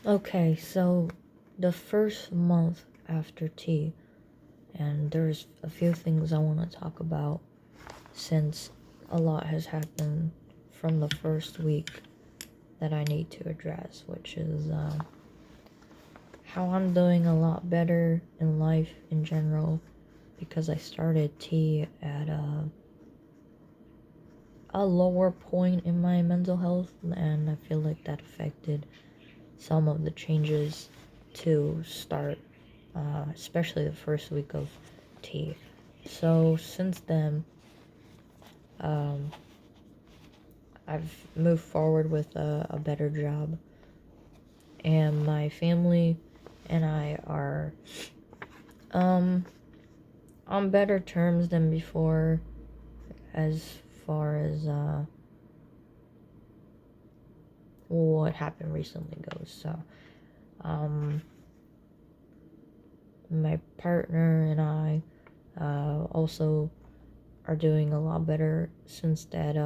Okay, so the first month after tea, and there's a few things I want to talk about since a lot has happened from the first week that I need to address, which is how I'm doing a lot better in life in general because I started tea at a lower point in my mental health, and I feel like that affected some of the changes to start, especially the first week of tea. So since then, um, I've moved forward with a better job, and my family and I are um, on better terms than before as far as what happened recently goes. So, my partner and I also are doing a lot better since that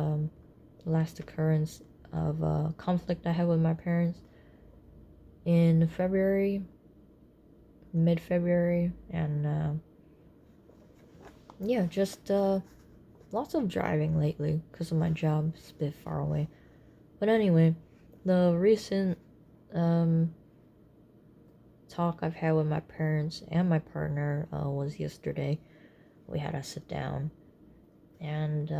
last occurrence of conflict I had with my parents in February, mid-February, and yeah, just lots of driving lately because of my job. It's a bit far away. But anyway, the recent talk I've had with my parents and my partner was yesterday. We had a sit down, and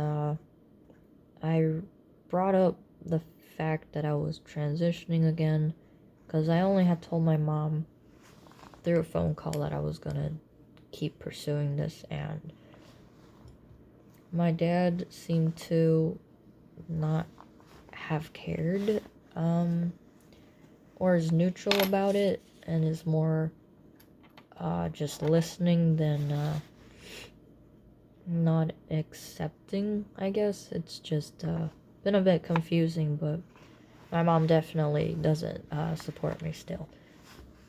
I brought up the fact that I was transitioning again because I only had told my mom through a phone call that I was gonna keep pursuing this, and my dad seemed to not have cared, or is neutral about it, and is more just listening than not accepting, I guess. It's just been a bit confusing, but my mom definitely doesn't support me still.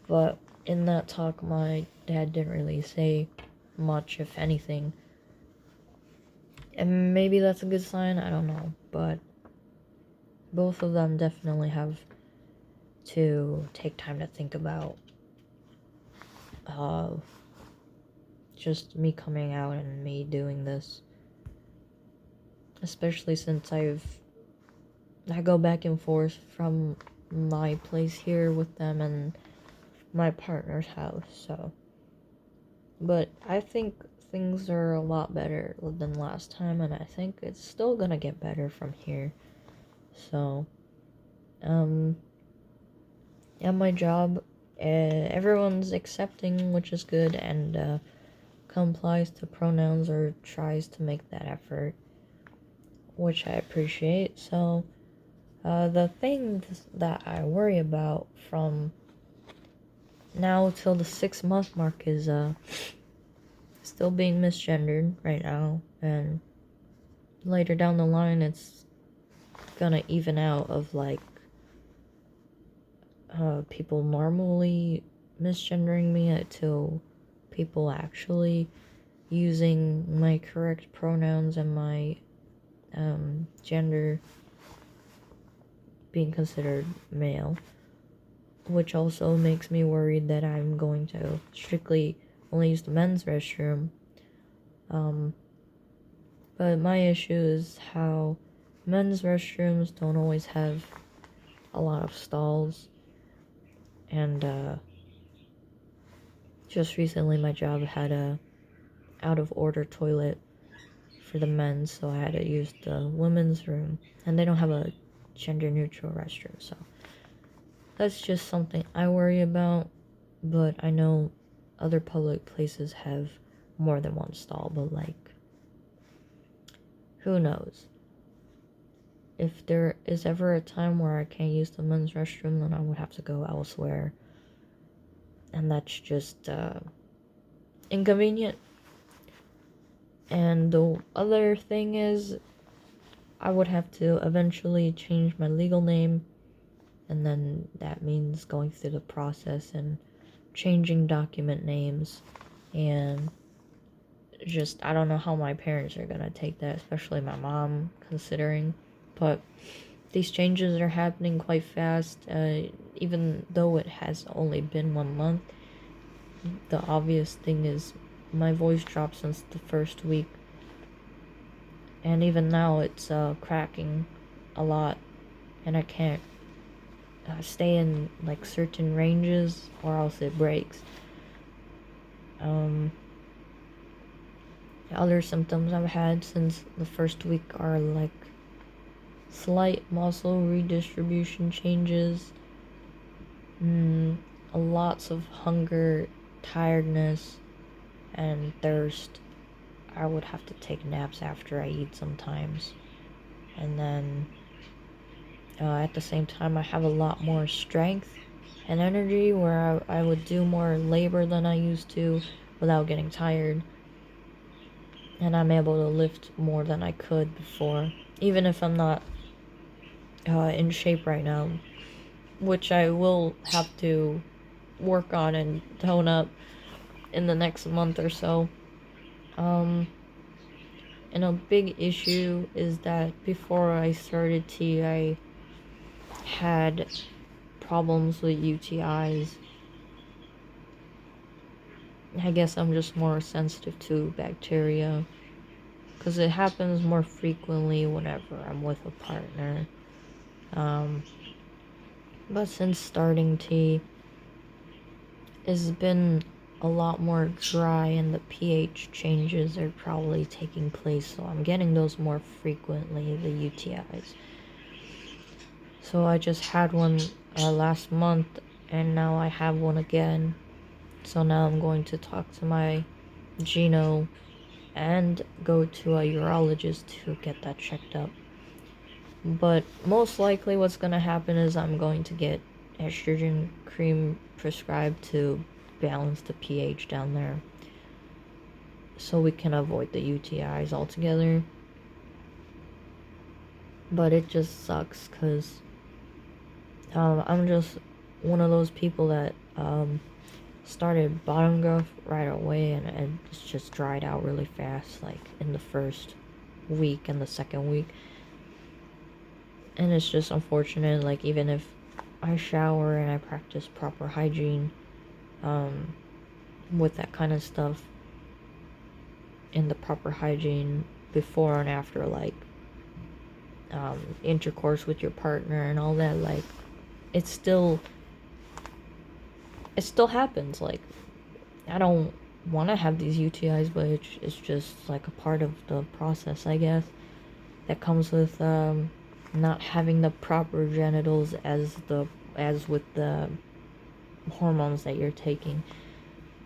But in that talk, my dad didn't really say much, if anything. And maybe that's a good sign, I don't know. But both of them definitely have to take time to think about uh, just me coming out and me doing this. Especially since I go back and forth from my place here with them and my partner's house, so. But I think things are a lot better than last time, and I think it's still gonna get better from here. So, at my job, everyone's accepting, which is good, and complies to pronouns or tries to make that effort, which I appreciate. So, the things that I worry about from now till the 6 month mark is still being misgendered right now, and later down the line it's gonna even out of like people normally misgendering me to people actually using my correct pronouns and my gender being considered male, which also makes me worried that I'm going to strictly only use the men's restroom. But my issue is how men's restrooms don't always have a lot of stalls, and just recently my job had a out of order toilet for the men's, so I had to use the women's room, and they don't have a gender neutral restroom, so that's just something I worry about. But I know other public places have more than one stall, but like, who knows? If there is ever a time where I can't use the men's restroom, then I would have to go elsewhere, and that's just inconvenient. And the other thing is, I would have to eventually change my legal name, and then that means going through the process and changing document names, and just, I don't know how my parents are gonna take that, especially my mom, considering, but these changes are happening quite fast. Even though it has only been 1 month, the obvious thing is my voice dropped since the first week, and even now it's cracking a lot, and I can't stay in like certain ranges or else it breaks. Other symptoms I've had since the first week are like slight muscle redistribution changes, lots of hunger, tiredness, and thirst. I would have to take naps after I eat sometimes. And then at the same time, I have a lot more strength and energy where I would do more labor than I used to without getting tired. And I'm able to lift more than I could before, even if I'm not in shape right now, which I will have to work on and tone up in the next month or so. And a big issue is that before I started tea, I had problems with UTIs. I guess I'm just more sensitive to bacteria because it happens more frequently whenever I'm with a partner. But since starting tea, it's been a lot more dry and the pH changes are probably taking place, so I'm getting those more frequently, the UTIs. So I just had one last month, and now I have one again. So now I'm going to talk to my gyno and go to a urologist to get that checked up. But most likely what's going to happen is I'm going to get estrogen cream prescribed to balance the pH down there so we can avoid the UTIs altogether. But it just sucks because I'm just one of those people that started bottom growth right away, and it's just dried out really fast, like in the first week and the second week. And it's just unfortunate, like even if I shower and I practice proper hygiene with that kind of stuff, in the proper hygiene before and after, like intercourse with your partner and all that, like it still happens. Like I don't want to have these UTIs, but it's just like a part of the process, I guess, that comes with not having the proper genitals as with the hormones that you're taking.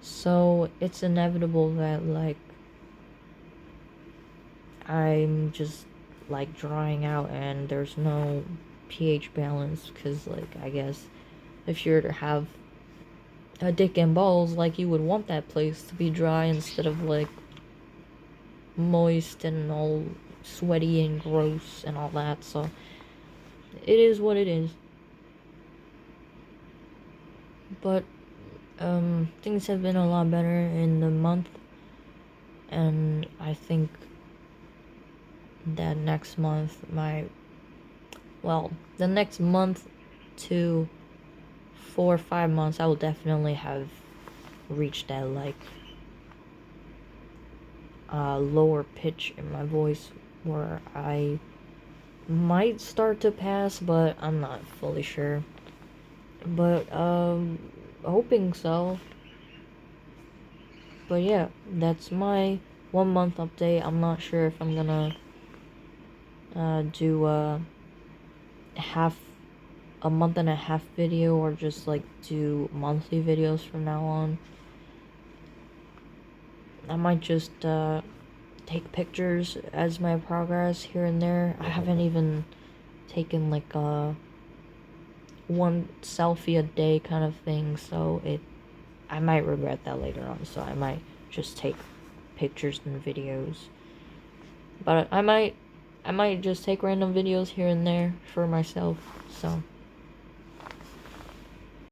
So it's inevitable that like I'm just like drying out and there's no pH balance, because like I guess if you're to have a dick and balls, like you would want that place to be dry instead of like moist and all sweaty and gross and all that. So it is what it is. But things have been a lot better in the month, and I think that next month the next month to 4 or 5 months I will definitely have reached that like lower pitch in my voice where I might start to pass, but I'm not fully sure. But hoping so. But yeah, that's my 1 month update. I'm not sure if I'm gonna do a month and a half video or just like do monthly videos from now on. I might just take pictures as my progress here and there. I haven't even taken like one selfie a day kind of thing, so I might regret that later on, so I might just take pictures and videos. But I might just take random videos here and there for myself, so